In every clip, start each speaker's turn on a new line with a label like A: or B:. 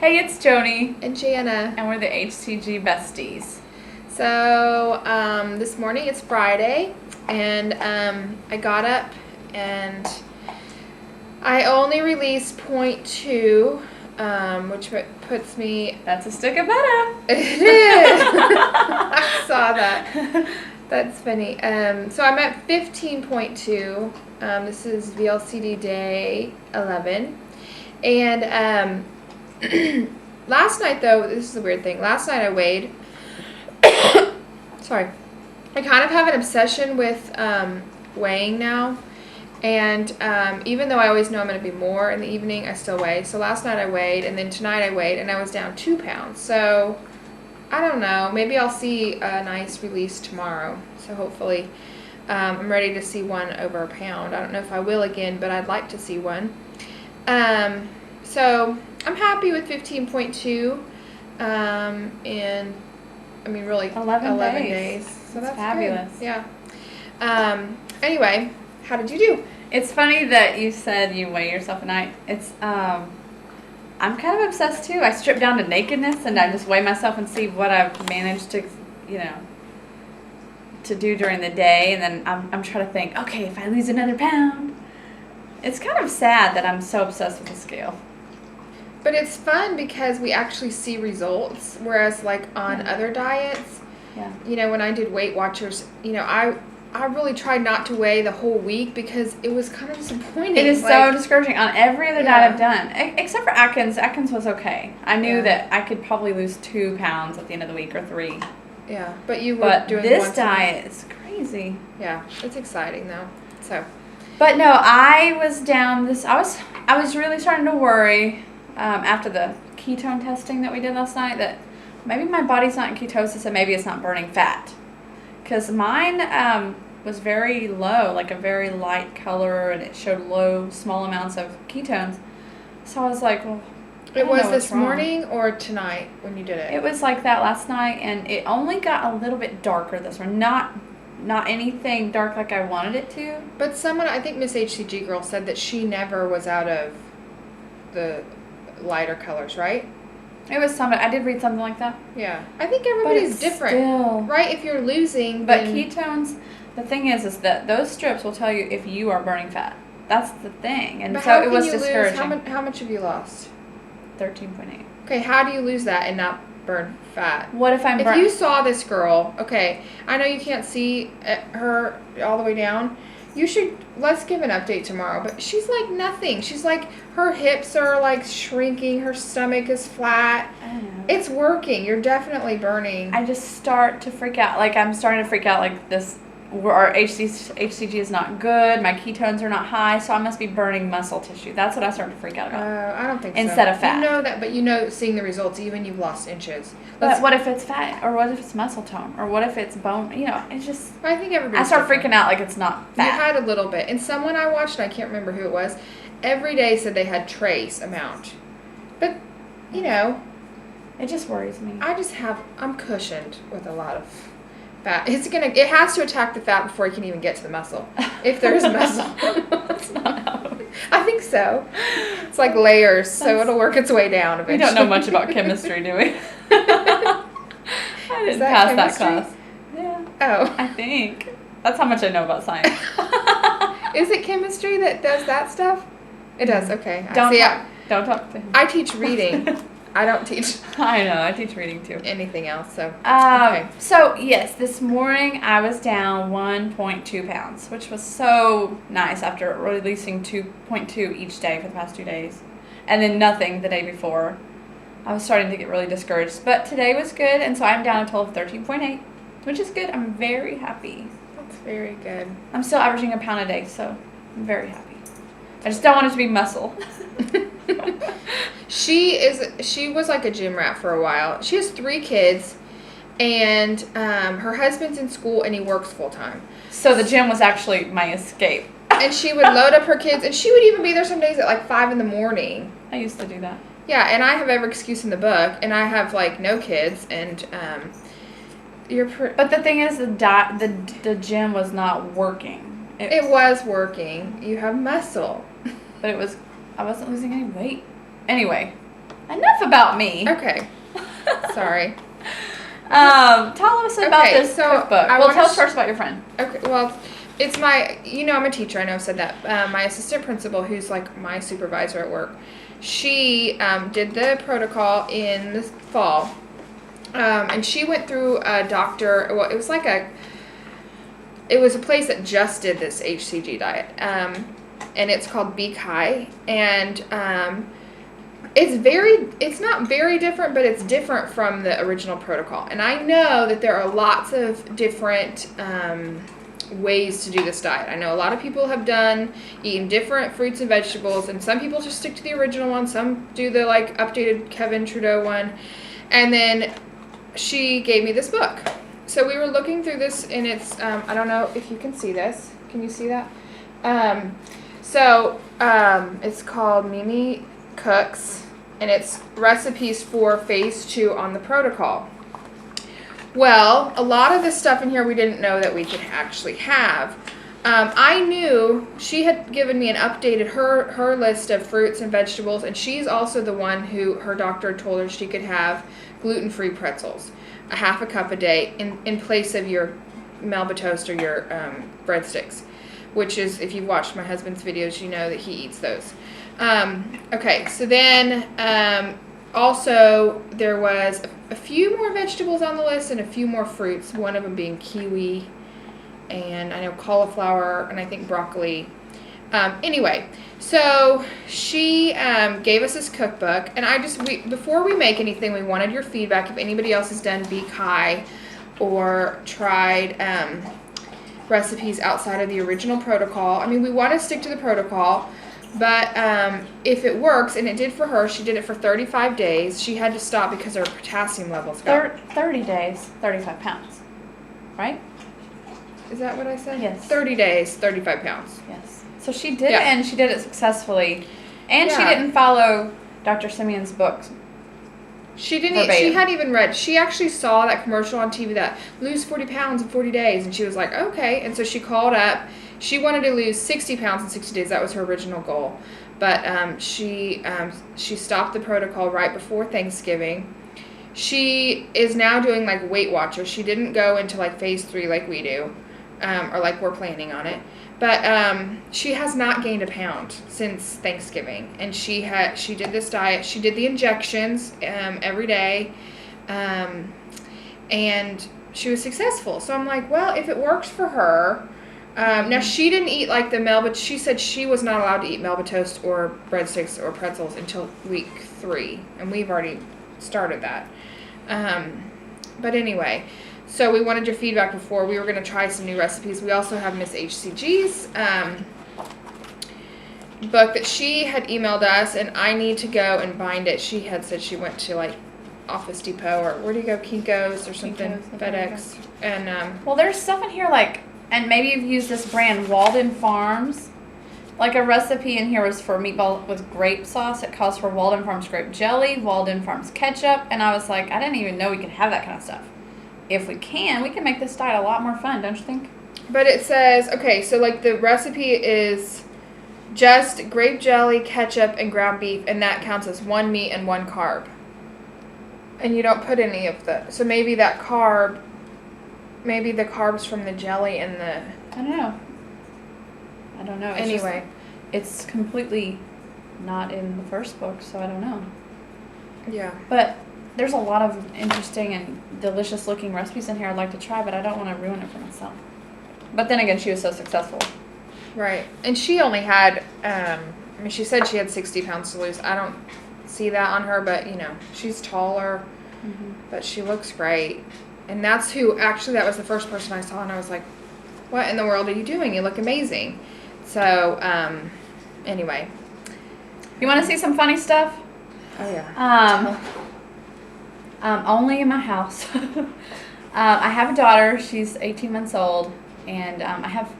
A: Hey, it's Joni.
B: And Jana.
A: And we're the HCG Besties.
B: So, this morning it's Friday, and I got up and I only released 0.2, which puts me...
A: That's a stick of butter.
B: It is! I saw that. That's funny. So I'm at 15.2. This is VLCD day 11. And last night, though, this is a weird thing. Last night I weighed. Sorry. I kind of have an obsession with weighing now. And even though I always know I'm going to be more in the evening, I still weigh. So last night I weighed, and then tonight I weighed, and I was down 2 pounds. So I don't know. Maybe I'll see a nice release tomorrow. So hopefully I'm ready to see 1 over a pound. I don't know if I will again, but I'd like to see one. So I'm happy with 15.2, and I mean really
A: 11 days.
B: So that's
A: fabulous.
B: Good. Yeah. Anyway, how did you do?
A: It's funny that you said you weigh yourself at night. It's I'm kind of obsessed too. I strip down to nakedness and I just weigh myself and see what I've managed to, to do during the day, and then I'm trying to think, okay, if I lose another pound. It's kind of sad that I'm so obsessed with the scale.
B: But it's fun because we actually see results, whereas like on other diets, when I did Weight Watchers, I really tried not to weigh the whole week because it was kind of disappointing.
A: It is so discouraging on every other diet I've done, except for Atkins. Atkins was okay. I knew that I could probably lose 2 pounds at the end of the week or 3.
B: Yeah, but you were doing
A: this diet is crazy.
B: Yeah, it's exciting though. So,
A: but no, I was down this. I was really starting to worry after the ketone testing that we did last night that maybe my body's not in ketosis and maybe it's not burning fat. Because mine was very low, like a very light color, and it showed small amounts of ketones. So I was like, well,
B: it was this morning or tonight when you did it?
A: It was like that last night, and it only got a little bit darker this one. Not anything dark like I wanted it to.
B: But someone, I think Miss HCG girl, said that she never was out of the lighter colors, right?
A: It was something. I did read something like that.
B: Yeah. I think everybody's different.
A: Still,
B: right? If you're losing,
A: but ketones, the thing is that those strips will tell you if you are burning fat. That's the thing. And so it was discouraging.
B: How much have you lost?
A: 13.8. Okay,
B: how do you lose that and not burn fat?
A: What if
B: If you saw this girl, okay, I know you can't see her all the way down. Let's give an update tomorrow, but she's like nothing. She's like, her hips are like shrinking, her stomach is flat.
A: I know.
B: It's working. You're definitely burning.
A: I just start to freak out. Like, I'm starting to freak out like this. Our HCG is not good. My ketones are not high, so I must be burning muscle tissue. That's what I started to freak out about.
B: I don't think so.
A: Instead of fat.
B: You know that, but seeing the results, even you've lost inches.
A: But what if it's fat? Or what if it's muscle tone? Or what if it's bone? It's just...
B: I think
A: I start freaking out like it's not fat.
B: You had a little bit. And someone I watched, I can't remember who it was, every day said they had trace amount. But,
A: it just worries me.
B: I'm cushioned with a lot of fat. It has to attack the fat before it can even get to the muscle. If there's muscle.
A: That's not how
B: I think so. It's like layers, so it'll work its way down eventually.
A: We don't know much about chemistry, do we? I didn't pass that class. Yeah.
B: Oh.
A: I think. That's how much I know about science.
B: Is it chemistry that does that stuff? It does, okay.
A: Don't talk to him.
B: I teach reading. I don't teach.
A: I know, I teach reading too.
B: Anything else, so.
A: Okay. So, yes, this morning I was down 1.2 pounds, which was so nice after releasing 2.2 each day for the past 2 days. And then nothing the day before. I was starting to get really discouraged. But today was good, and so I'm down a total of 13.8, which is good. I'm very happy.
B: That's very good.
A: I'm still averaging a pound a day, so I'm very happy. I just don't want it to be muscle.
B: She was like a gym rat for a while. She has 3 kids, and her husband's in school and he works full time.
A: So the gym was actually my escape.
B: And she would load up her kids, and she would even be there some days at like 5 in the morning.
A: I used to do that.
B: Yeah, and I have every excuse in the book, and I have like no kids, and
A: But the thing is, the gym was not working.
B: It was working. You have muscle.
A: But I wasn't losing any weight. Anyway, enough about me.
B: Okay. Sorry.
A: Tell us about
B: Okay,
A: this
B: so
A: cookbook.
B: I
A: Well,
B: wanna
A: tell us first about your friend.
B: Okay, well, it's my, I'm a teacher, I know I've said that. My assistant principal, who's like my supervisor at work, she did the protocol in the fall. And she went through a doctor, well, it was a place that just did this HCG diet. And it's called Be Kai. And it's not very different, but it's different from the original protocol. And I know that there are lots of different ways to do this diet. I know a lot of people have eaten different fruits and vegetables, and some people just stick to the original one. Some do the like updated Kevin Trudeau one. And then she gave me this book. So we were looking through this, and it's, I don't know if you can see this. Can you see that? It's called Mimi Cooks, and it's recipes for phase 2 on the protocol. Well, a lot of the stuff in here we didn't know that we could actually have. I knew she had given me an updated her list of fruits and vegetables, and she's also the one who her doctor told her she could have gluten-free pretzels, a half a cup a day in place of your Melba toast or your breadsticks, which is, if you've watched my husband's videos, you know that he eats those. Okay, so then also there was a few more vegetables on the list and a few more fruits, one of them being kiwi, and I know cauliflower, and I think broccoli. Anyway, so she gave us this cookbook, and before we make anything, we wanted your feedback if anybody else has done Be Kai or tried recipes outside of the original protocol. I mean, we want to stick to the protocol, but if it works, and it did for her, she did it for 35 days. She had to stop because her potassium levels got...
A: 30 days, 35 pounds, right?
B: Is that what I said?
A: Yes.
B: 30 days, 35 pounds.
A: Yes. So she did it, and she did it successfully. And she
B: Yeah.
A: didn't follow Dr. Simeon's books.
B: She didn't.
A: Verbatim.
B: She hadn't even read. She actually saw that commercial on TV that lose 40 pounds in 40 days, and she was like, okay. And so she called up. She wanted to lose 60 pounds in 60 days. That was her original goal. But she stopped the protocol right before Thanksgiving. She is now doing like Weight Watchers. She didn't go into like phase 3 like we do, or like we're planning on it. But she has not gained a pound since Thanksgiving, and she did this diet. She did the injections every day, and she was successful. So I'm like, well, if it works for her. Now, she didn't eat like the Melba. She said she was not allowed to eat Melba toast or breadsticks or pretzels until week 3, and we've already started that. But anyway, so we wanted your feedback before. We were going to try some new recipes. We also have Miss HCG's book that she had emailed us, and I need to go and bind it. She had said she went to like Office Depot, or where do you go, Kinko's or something, FedEx. And
A: well, there's stuff in here like, and maybe you've used this brand, Walden Farms. Like a recipe in here was for meatball with grape sauce. It calls for Walden Farms grape jelly, Walden Farms ketchup, and I was like, I didn't even know we could have that kind of stuff. If we can make this diet a lot more fun, don't you think?
B: But it says, okay, so like the recipe is just grape jelly, ketchup, and ground beef, and that counts as 1 meat and 1 carb. And you don't put any of the, so maybe the carbs from the jelly and the...
A: I don't know. It's
B: anyway.
A: It's completely not in the first book, so I don't know.
B: Yeah.
A: But there's a lot of interesting and delicious looking recipes in here I'd like to try, but I don't want to ruin it for myself. But then again, she was so successful.
B: Right. And she only had, she said she had 60 pounds to lose. I don't see that on her, but, she's taller, but she looks great. And that was the first person I saw, and I was like, what in the world are you doing? You look amazing. So, anyway.
A: You want to see some funny stuff?
B: Oh, yeah.
A: Only in my house. I have a daughter. She's 18 months old, and I have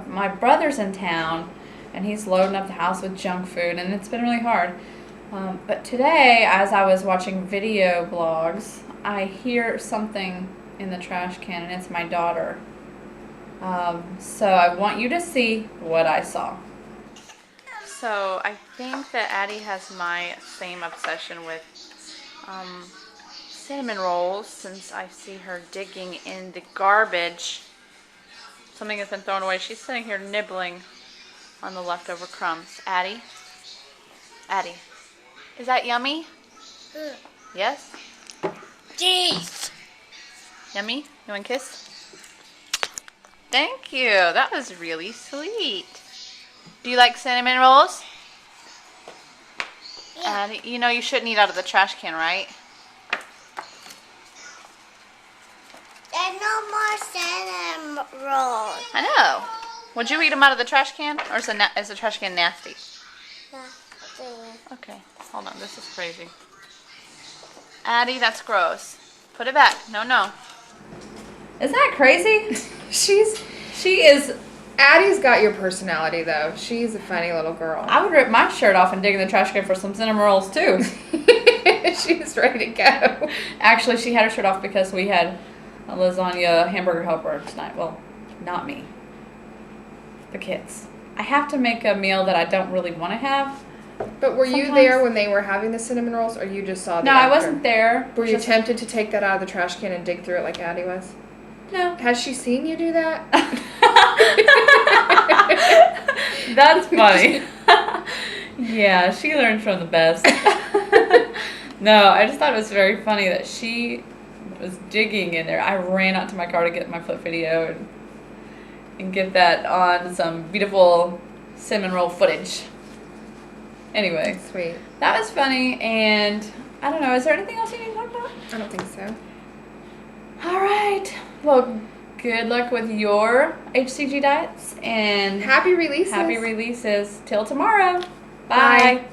A: my brother's in town, and he's loading up the house with junk food, and it's been really hard. But today, as I was watching video blogs, I hear something in the trash can, and it's my daughter. So I want you to see what I saw. So I think that Addie has my same obsession with cinnamon rolls since I see her digging in the garbage. Something has been thrown away. She's sitting here nibbling on the leftover crumbs. Addie? Addie, is that yummy? Yes?
C: Jeez.
A: Yummy? You want a kiss? Thank you. That was really sweet. Do you like cinnamon rolls?
C: Yeah.
A: You know you shouldn't eat out of the trash can, right?
C: There's no more cinnamon rolls.
A: I know. Would you eat them out of the trash can? Or is the trash can nasty?
C: Nothing.
A: Okay, hold on. This is crazy. Addie, that's gross. Put it back. No, no. Isn't that crazy? She is.
B: Addie's got your personality, though. She's a funny little girl.
A: I would rip my shirt off and dig in the trash can for some cinnamon rolls, too.
B: She's ready to go.
A: Actually, she had her shirt off because we had a lasagna hamburger helper tonight. Well, not me. The kids. I have to make a meal that I don't really want to have.
B: But were you
A: Sometimes.
B: there when they were having the cinnamon rolls, or you just saw the
A: No, I
B: after?
A: wasn't there.
B: Were you
A: Just-
B: tempted to take that out of the trash can and dig through it like Addie was?
A: No.
B: Has she seen you do that?
A: That's funny. Yeah, she learned from the best. No, I just thought it was very funny that she was digging in there. I ran out to my car to get my flip video and get that on some beautiful cinnamon roll footage. Anyway,
B: Sweet.
A: that was funny, and I don't know, is there anything else you need to talk about?
B: I don't think so.
A: All right. Well, good luck with your HCG diets, and
B: Happy releases.
A: happy releases. Till tomorrow.
B: Bye.
A: Bye.